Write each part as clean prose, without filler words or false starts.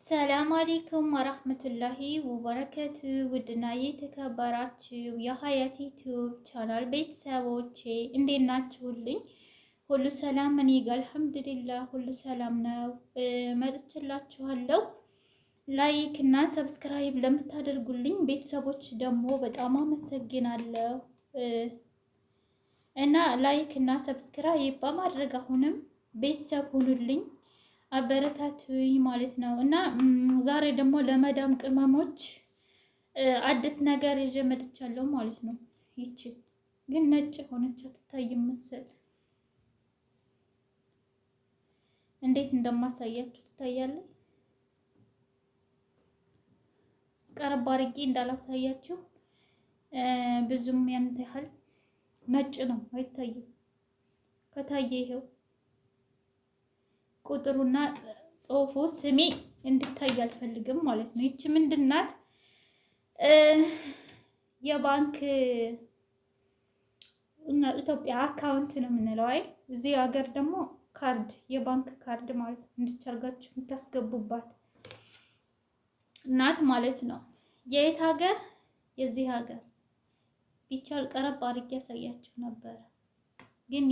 ሰላም አለይኩም ወራህመቱላሂ ወበረከቱ። ውድና የተከበራችሁ የሀያት ዩቲዩብ ቻናል ቤተሰቦቼ እንዴት ናችሁልኝ? ሁሉ ሰላም? እኔ ጋር አልሐምዱሊላህ ሁሉ ሰላም ነው። መጥቼላችኋለሁ። ላይክ እና ሰብስክራይብ ለምታደርጉልኝ ቤተሰቦች ደግሞ በጣም አመሰግናለሁ እና ላይክ እና ሰብስክራይብ በማድረግ አሁንም ቤተሰብ ሁኑልኝ፣ አበረታቱኝ ማለት ነው። እና ዛሬ ደግሞ ለመዳም ቅመሞች አዲስ ነገር ይዤ መጥቻለሁ ማለት ነው። ይቺ ግን ነጭ ሆነች አትታይም መሰል። እንዴት እንደማሳያችሁ ትታያለች። ቀረብ አድርጌ እንዳላሳያችሁ ብዙም ያን ያህል ነጭ ነው አይታይም። ከታየ ይሄው ቁጥሩና ጽሁፉ ስሜ እንድታይ አልፈልግም ማለት ነው። ይቺ ምንድናት? የባንክ እና ኢትዮጵያ አካውንት ነው የምንለው። አይ እዚህ ሀገር ደግሞ ካርድ፣ የባንክ ካርድ ማለት ነው። እንድቻርጋችሁ የምታስገቡባት እናት ማለት ነው። የየት ሀገር? የዚህ ሀገር። ቢቻል ቀረብ አድርጌ ያሳያችሁ ነበር፣ ግን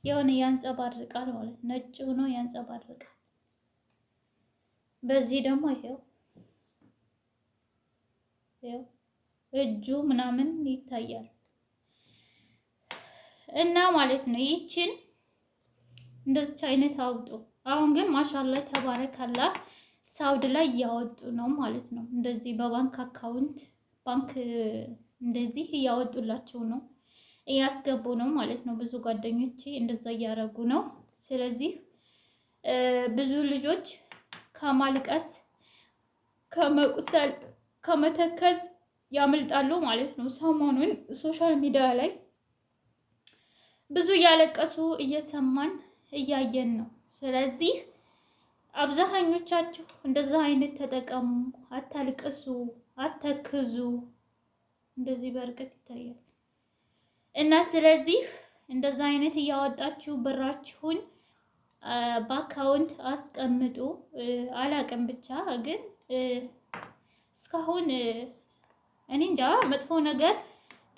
የሆነ ያንጸባርቃል ማለት ነጭ ሆኖ ያንጸባርቃል። በዚህ ደግሞ ይሄው እጁ ምናምን ይታያል እና ማለት ነው። ይችን እንደዚች አይነት አውጡ። አሁን ግን ማሻአላ ተባረካላ ሳውዲ ላይ እያወጡ ነው ማለት ነው። እንደዚህ በባንክ አካውንት ባንክ እንደዚህ እያወጡላቸው ነው፣ እያስገቡ ነው ማለት ነው። ብዙ ጓደኞቼ እንደዛ እያደረጉ ነው። ስለዚህ ብዙ ልጆች ከማልቀስ ከመቁሰል ከመተከዝ ያመልጣሉ ማለት ነው። ሰሞኑን ሶሻል ሚዲያ ላይ ብዙ እያለቀሱ እየሰማን እያየን ነው። ስለዚህ አብዛኞቻችሁ እንደዛ አይነት ተጠቀሙ፣ አታልቅሱ፣ አተክዙ። እንደዚህ በርቀት ይታያል እና ስለዚህ እንደዛ አይነት እያወጣችሁ ብራችሁን በአካውንት አስቀምጡ። አላቅም ብቻ ግን እስካሁን እኔ እንጃ መጥፎ ነገር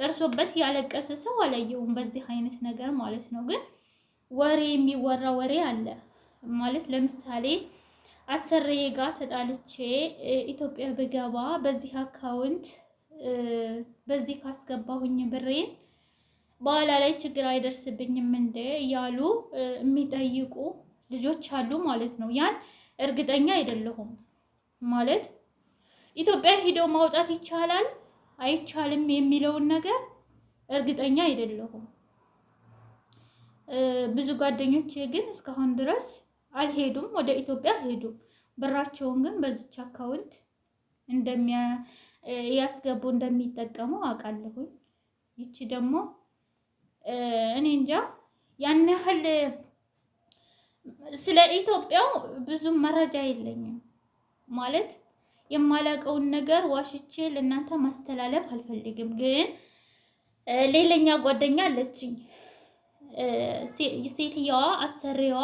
ደርሶበት ያለቀሰ ሰው አላየውም በዚህ አይነት ነገር ማለት ነው። ግን ወሬ የሚወራ ወሬ አለ ማለት ለምሳሌ አሰሪዬ ጋር ተጣልቼ ኢትዮጵያ ብገባ በዚህ አካውንት በዚህ ካስገባሁኝ ብሬን በኋላ ላይ ችግር አይደርስብኝም እንደ እያሉ የሚጠይቁ ልጆች አሉ ማለት ነው። ያን እርግጠኛ አይደለሁም ማለት ኢትዮጵያ ሂዶ ማውጣት ይቻላል አይቻልም የሚለውን ነገር እርግጠኛ አይደለሁም። ብዙ ጓደኞቼ ግን እስካሁን ድረስ አልሄዱም፣ ወደ ኢትዮጵያ አልሄዱም። ብራቸውን ግን በዚች አካውንት ያስገቡ እንደሚጠቀሙ አውቃለሁኝ። ይቺ ደግሞ እኔ እንጃ ያን ያህል ስለ ኢትዮጵያው ብዙም መረጃ የለኝም ማለት የማላውቀውን ነገር ዋሽቼ ለእናንተ ማስተላለፍ አልፈልግም። ግን ሌላኛ ጓደኛ አለችኝ። ሴትየዋ አሰሪዋ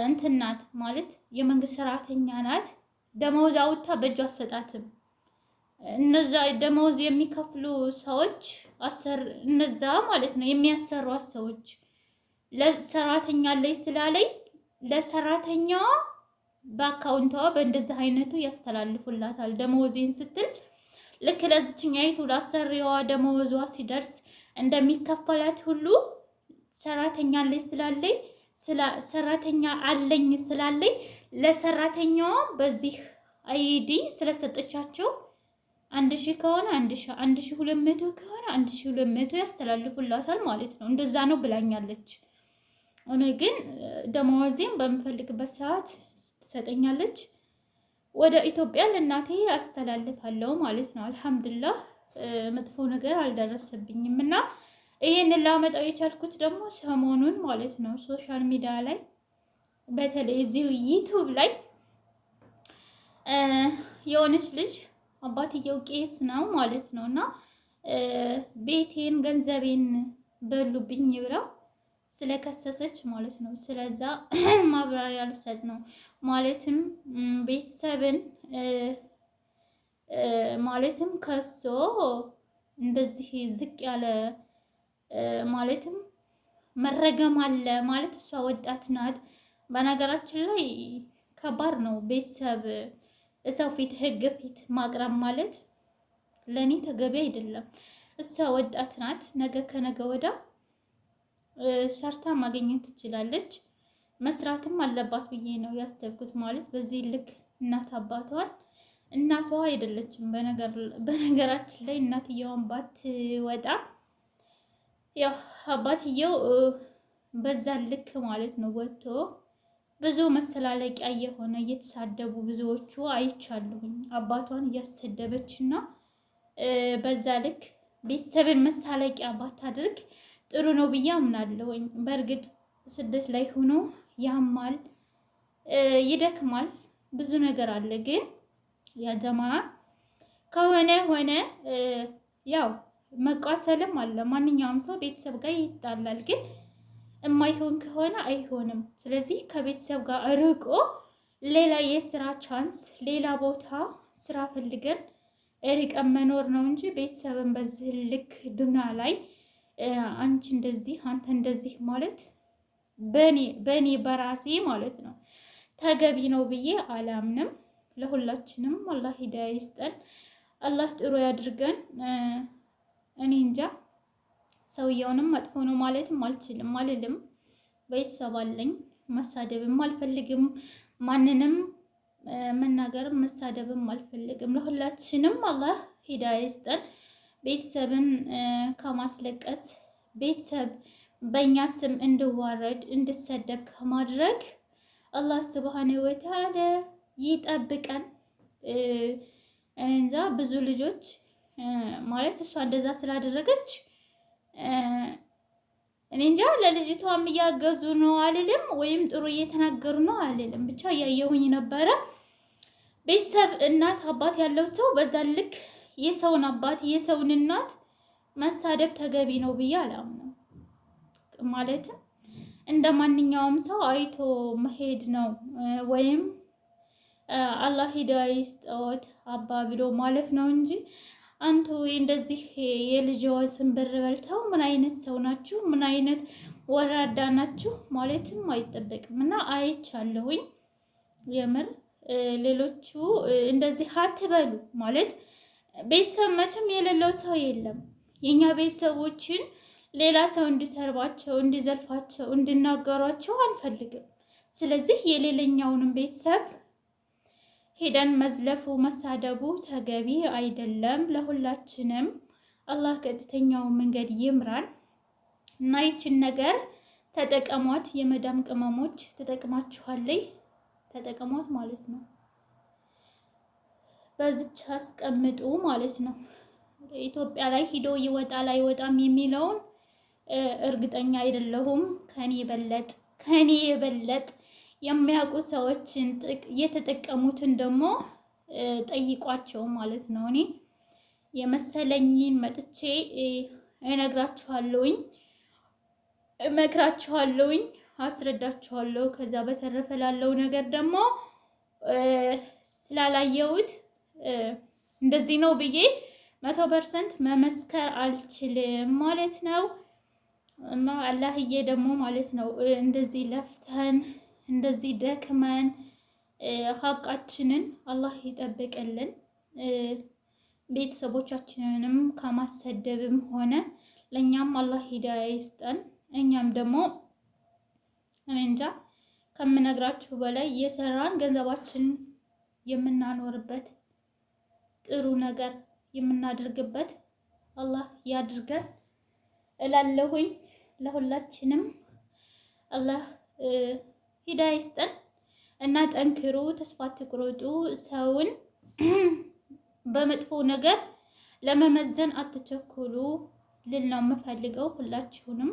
እንትን ናት ማለት የመንግስት ሰራተኛ ናት። ደመወዝ አውጥታ በእጇ አትሰጣትም። እነዛ ደመወዝ የሚከፍሉ ሰዎች እነዛ ማለት ነው የሚያሰሯት ሰዎች ለሰራተኛ ላይ ስላለኝ ለሰራተኛዋ በአካውንቷ በእንደዚህ አይነቱ ያስተላልፉላታል። ደመወዜን ስትል ልክ ለዚችኛይቱ ለአሰሪዋ ደመወዟ ሲደርስ እንደሚከፈላት ሁሉ ሰራተኛ ላይ ስላለኝ ሰራተኛ አለኝ ስላለኝ ለሰራተኛዋ በዚህ አይዲ ስለሰጠቻቸው 1000 ከሆነ 1000 1200 ከሆነ 1200 ያስተላልፉላታል ማለት ነው። እንደዛ ነው ብላኛለች። እኔ ግን ደመወዜን በምፈልግበት ሰዓት ትሰጠኛለች። ወደ ኢትዮጵያ ለእናቴ አስተላልፋለሁ ማለት ነው። አልሐምዱሊላህ መጥፎ ነገር አልደረሰብኝም። እና ይሄንን ላመጣው የቻልኩት ደግሞ ሰሞኑን ማለት ነው ሶሻል ሚዲያ ላይ በተለይ እዚሁ ዩቲዩብ ላይ የሆነች ልጅ አባትየው ቄስ ነው ማለት ነው እና ቤቴን ገንዘቤን በሉብኝ ብላ ስለከሰሰች ማለት ነው። ስለዛ ማብራሪያ ልሰጥ ነው። ማለትም ቤተሰብን ማለትም ከሶ እንደዚህ ዝቅ ያለ ማለትም መረገም አለ ማለት እሷ ወጣት ናት። በነገራችን ላይ ከባድ ነው ቤተሰብ ሰው ፊት ህግ ፊት ማቅረብ ማለት ለኔ ተገቢ አይደለም። እሷ ወጣት ናት። ነገ ከነገ ወዳ ሰርታ ማግኘት ትችላለች። መስራትም አለባት ብዬ ነው ያሰብኩት። ማለት በዚህ ልክ እናት አባቷን እናቷ አይደለችም። በነገራችን ላይ እናትየዋን ባትወጣ ያው አባትየው በዛ ልክ ማለት ነው ወጥቶ ብዙ መሰላለቂያ የሆነ እየተሳደቡ ብዙዎቹ አይቻሉኝ። አባቷን እያሰደበችና በዛ ልክ ቤተሰብን መሳለቂያ ባታደርግ ጥሩ ነው ብዬ አምናለሁኝ። በእርግጥ ስደት ላይ ሆኖ ያማል፣ ይደክማል፣ ብዙ ነገር አለ። ግን ያ ጀማ ከሆነ ሆነ ያው መቋሰልም አለ። ማንኛውም ሰው ቤተሰብ ጋር ይጣላል። ግን የማይሆን ከሆነ አይሆንም። ስለዚህ ከቤተሰብ ጋር ርቆ ሌላ የስራ ቻንስ ሌላ ቦታ ስራ ፈልገን ርቀን መኖር ነው እንጂ ቤተሰብን በዚህ ልክ ዱና ላይ አንቺ እንደዚህ አንተ እንደዚህ ማለት በእኔ በራሴ ማለት ነው ተገቢ ነው ብዬ አላምንም። ለሁላችንም አላህ ሂዳያ ይስጠን፣ አላህ ጥሩ ያድርገን። እኔ እንጃ ሰውየውንም መጥፎ ነው ማለትም አልችልም አልልም። ቤተሰብ አለኝ፣ መሳደብም አልፈልግም፣ ማንንም መናገርም መሳደብም አልፈልግም። ለሁላችንም አላህ ሂዳያ ይስጠን። ቤተሰብን ከማስለቀስ ቤተሰብ በእኛ ስም እንድዋረድ እንድሰደብ ከማድረግ አላህ ሱብሃነሁ ወተዓላ ይጠብቀን። እንጃ ብዙ ልጆች ማለት እሷ እንደዛ ስላደረገች እኔ እንጃ ለልጅቷም እያገዙ ነው አልልም፣ ወይም ጥሩ እየተናገሩ ነው አልልም። ብቻ እያየሁኝ ነበረ። ቤተሰብ እናት አባት ያለው ሰው በዛ ልክ የሰውን አባት የሰውን እናት መሳደብ ተገቢ ነው ብዬ አላምንም። ማለትም እንደ ማንኛውም ሰው አይቶ መሄድ ነው፣ ወይም አላህ ሂዳያ ይስጠዎት አባ ብሎ ማለፍ ነው እንጂ አንቱ እንደዚህ የልጅዎትን ብር በልተው ምን አይነት ሰው ናችሁ? ምን አይነት ወራዳ ናችሁ? ማለትም አይጠበቅም። እና አይቻለሁኝ የምር ሌሎቹ እንደዚህ አትበሉ ማለት ቤተሰብ መቼም የሌለው ሰው የለም። የኛ ቤተሰቦችን ሌላ ሰው እንዲሰርባቸው፣ እንዲዘልፋቸው፣ እንዲናገሯቸው አንፈልግም። ስለዚህ የሌላኛውንም ቤተሰብ ሄደን መዝለፉ መሳደቡ ተገቢ አይደለም። ለሁላችንም አላህ ቀጥተኛው መንገድ ይምራን እና ይችን ነገር ተጠቀሟት። የመዳም ቅመሞች ተጠቅማችኋለይ፣ ተጠቀሟት ማለት ነው። በዚች አስቀምጡ ማለት ነው። ኢትዮጵያ ላይ ሂዶ ይወጣል አይወጣም የሚለውን እርግጠኛ አይደለሁም። ከኔ የበለጥ የሚያውቁ ሰዎችን የተጠቀሙትን ደግሞ ጠይቋቸው ማለት ነው። እኔ የመሰለኝን መጥቼ እነግራችኋለሁኝ፣ እመክራችኋለሁኝ፣ አስረዳችኋለሁ። ከዛ በተረፈ ላለው ነገር ደግሞ ስላላየሁት እንደዚህ ነው ብዬ 100% መመስከር አልችልም ማለት ነው። እና አላህዬ ደግሞ ማለት ነው እንደዚህ ለፍተን እንደዚህ ደክመን ሀቃችንን አላህ ይጠብቅልን። ቤተሰቦቻችንንም ከማሰደብም ሆነ ለእኛም አላህ ሂዳያ ይስጠን። እኛም ደግሞ እኔ እንጃ ከምነግራችሁ በላይ የሰራን ገንዘባችን የምናኖርበት ጥሩ ነገር የምናደርግበት አላህ ያድርገን እላለሁኝ። ለሁላችንም አላህ ሂዳያ ይስጠን እና ጠንክሩ፣ ተስፋ አትቁረጡ። ሰውን በመጥፎ ነገር ለመመዘን አትቸኩሉ ልል ነው የምፈልገው ሁላችሁንም።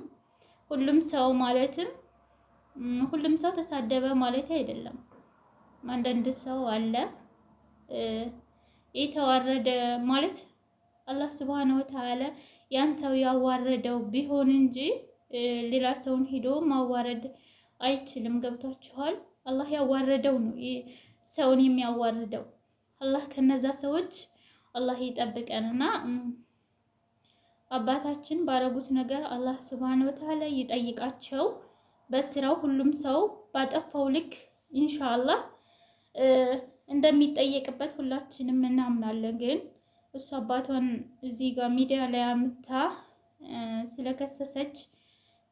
ሁሉም ሰው ማለትም ሁሉም ሰው ተሳደበ ማለት አይደለም። አንዳንድ ሰው አለ የተዋረደ ማለት አላህ ሱብሃነሁ ወተዓላ ያን ሰው ያዋረደው ቢሆን እንጂ ሌላ ሰውን ሄዶ ማዋረድ አይችልም። ገብቷችኋል? አላህ ያዋረደው ነው ሰውን የሚያዋርደው። አላህ ከነዛ ሰዎች አላህ ይጠብቀንና አባታችን ባረጉት ነገር አላህ ሱብሃነሁ ወተዓላ ይጠይቃቸው በስራው። ሁሉም ሰው ባጠፋው ልክ ኢንሻአላህ እንደሚጠየቅበት ሁላችንም እናምናለን። ግን እሱ አባቷን እዚህ ጋር ሚዲያ ላይ አምታ ስለከሰሰች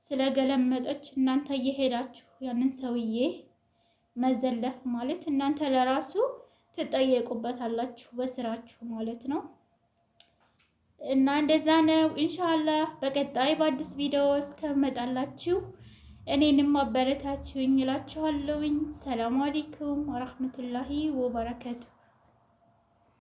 ስለገለመጠች እናንተ እየሄዳችሁ ያንን ሰውዬ መዘለፍ ማለት እናንተ ለራሱ ትጠየቁበታላችሁ በስራችሁ ማለት ነው። እና እንደዛ ነው። ኢንሻአላህ በቀጣይ በአዲስ ቪዲዮ እስከመጣላችሁ እኔንም አበረታችሁኝ እላችኋለሁኝ። ሰላም አለይኩም ወራህመቱላሂ ወበረካቱ።